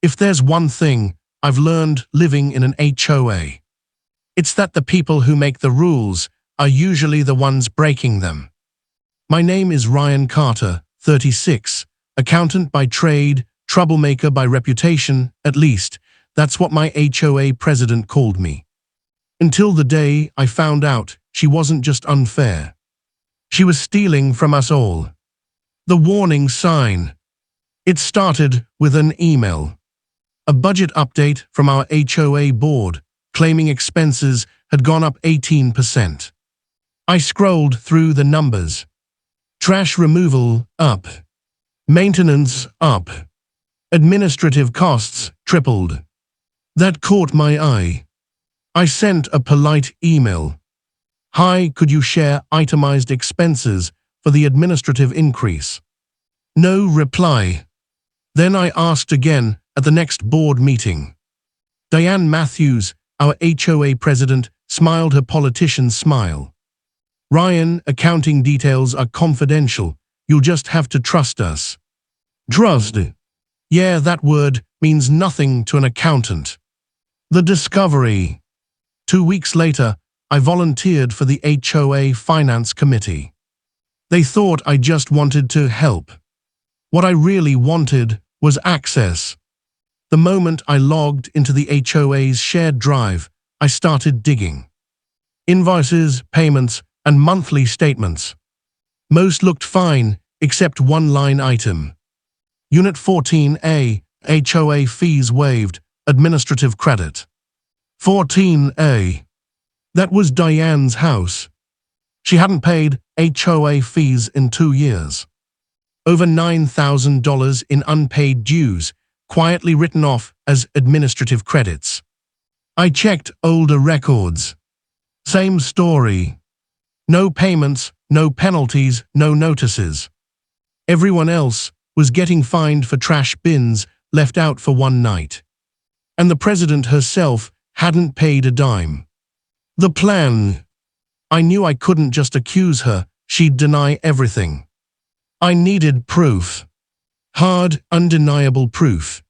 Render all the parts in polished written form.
If there's one thing I've learned living in an HOA, it's that the people who make the rules are usually the ones breaking them. My name is Ryan Carter, 36, accountant by trade, troublemaker by reputation, at least. That's what my HOA president called me. Until the day I found out she wasn't just unfair. She was stealing from us all. The warning sign. It started with an email. A budget update from our HOA board, claiming expenses had gone up 18%. I scrolled through the numbers. Trash removal, up. Maintenance, up. Administrative costs, tripled. That caught my eye. I sent a polite email. Hi, could you share itemized expenses for the administrative increase? No reply. Then I asked again at the next board meeting. Diane Matthews, our HOA president, smiled her politician's smile. Ryan, accounting details are confidential. You'll just have to trust us. Trust? Yeah, that word means nothing to an accountant. The discovery. 2 weeks later, I volunteered for the HOA Finance Committee. They thought I just wanted to help. What I really wanted was access. The moment I logged into the HOA's shared drive, I started digging. Invoices, payments, and monthly statements. Most looked fine, except one line item. Unit 14A, HOA fees waived, administrative credit. 14A. That was Diane's house. She hadn't paid HOA fees in 2 years. Over $9,000 in unpaid dues, quietly written off as administrative credits. I checked older records. Same story. No payments, no penalties, no notices. Everyone else was getting fined for trash bins left out for one night. And the president herself hadn't paid a dime. The plan. I knew I couldn't just accuse her, she'd deny everything. I needed proof. Hard, undeniable proof.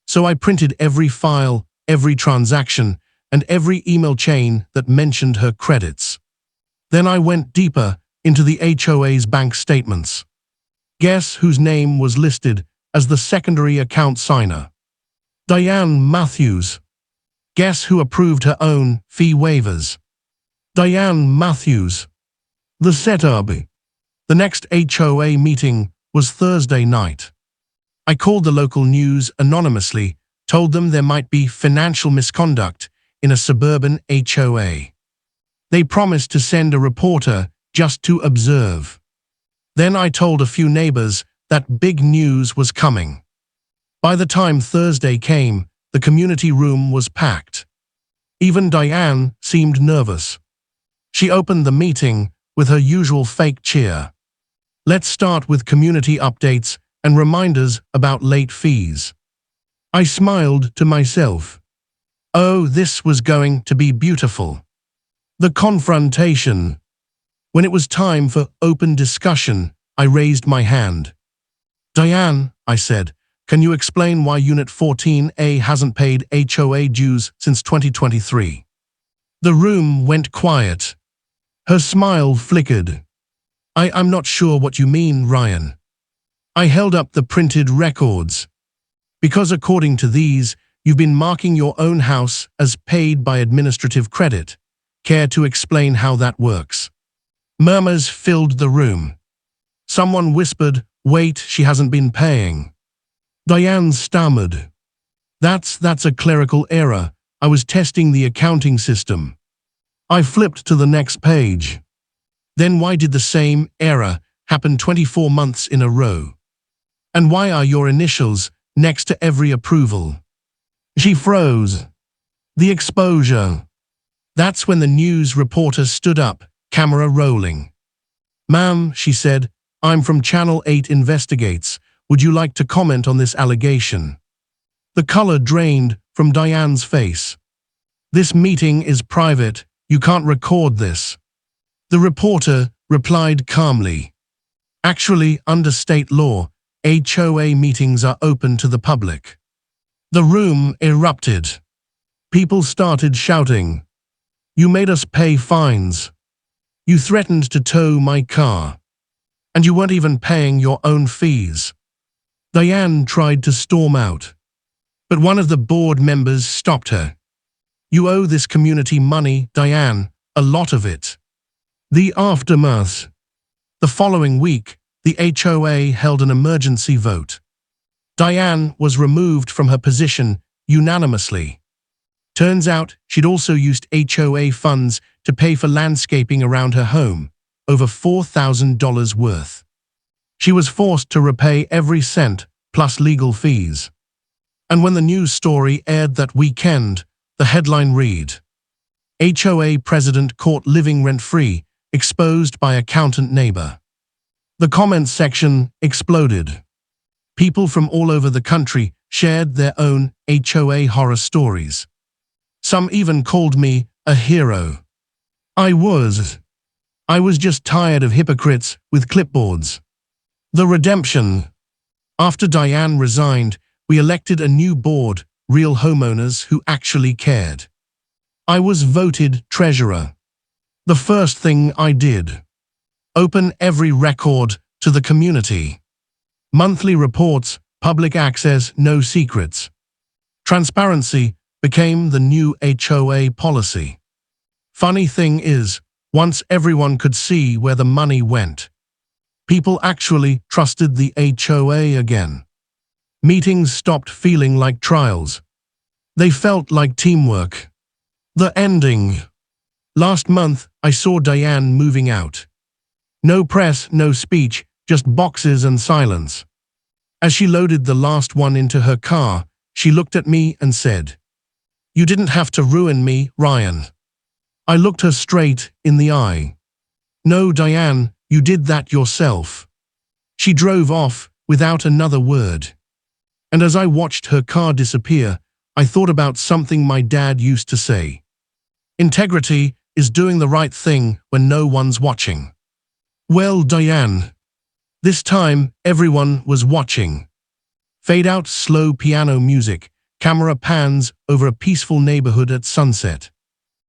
So I printed every file, every transaction, and every email chain that mentioned her credits. Then I went deeper into the HOA's bank statements. Guess whose name was listed as the secondary account signer? Diane Matthews. Guess who approved her own fee waivers? Diane Matthews. The setup. The next HOA meeting was Thursday night. I called the local news anonymously, told them there might be financial misconduct in a suburban HOA. They promised to send a reporter just to observe. Then I told a few neighbors that big news was coming. By the time Thursday came, the community room was packed. Even Diane seemed nervous. She opened the meeting with her usual fake cheer. Let's start with community updates and reminders about late fees. I smiled to myself. Oh, this was going to be beautiful. The confrontation. When it was time for open discussion, I raised my hand. Diane, I said, can you explain why Unit 14A hasn't paid HOA dues since 2023? The room went quiet. Her smile flickered. I'm not sure what you mean, Ryan. I held up the printed records. Because according to these, you've been marking your own house as paid by administrative credit. Care to explain how that works? Murmurs filled the room. Someone whispered, wait, she hasn't been paying. Diane stammered. That's a clerical error. I was testing the accounting system. I flipped to the next page. Then why did the same error happen 24 months in a row? And why are your initials next to every approval? She froze. The exposure. That's when the news reporter stood up, camera rolling. Ma'am, she said, I'm from Channel 8 Investigates. Would you like to comment on this allegation? The color drained from Diane's face. This meeting is private. You can't record this. The reporter replied calmly. Actually, under state law, HOA meetings are open to the public. The room erupted. People started shouting, "You made us pay fines. You threatened to tow my car. And you weren't even paying your own fees." Diane tried to storm out, but one of the board members stopped her. "You owe this community money, Diane, a lot of it." The aftermath. The following week, the HOA held an emergency vote. Diane was removed from her position unanimously. Turns out she'd also used HOA funds to pay for landscaping around her home, over $4,000 worth. She was forced to repay every cent, plus legal fees. And when the news story aired that weekend, the headline read, "HOA president caught living rent-free, exposed by accountant neighbor." The comments section exploded. People from all over the country shared their own HOA horror stories. Some even called me a hero. I was just tired of hypocrites with clipboards. The redemption. After Diane resigned, we elected a new board, real homeowners who actually cared. I was voted treasurer. The first thing I did: open every record to the community. Monthly reports, public access, no secrets. Transparency became the new HOA policy. Funny thing is, once everyone could see where the money went, people actually trusted the HOA again. Meetings stopped feeling like trials. They felt like teamwork. The ending. Last month, I saw Diane moving out. No press, no speech, just boxes and silence. As she loaded the last one into her car, she looked at me and said, "You didn't have to ruin me, Ryan." I looked her straight in the eye. "No, Diane, you did that yourself." She drove off without another word. And as I watched her car disappear, I thought about something my dad used to say. Integrity is doing the right thing when no one's watching. Well, Diane, this time everyone was watching. Fade out slow piano music, camera pans over a peaceful neighborhood at sunset.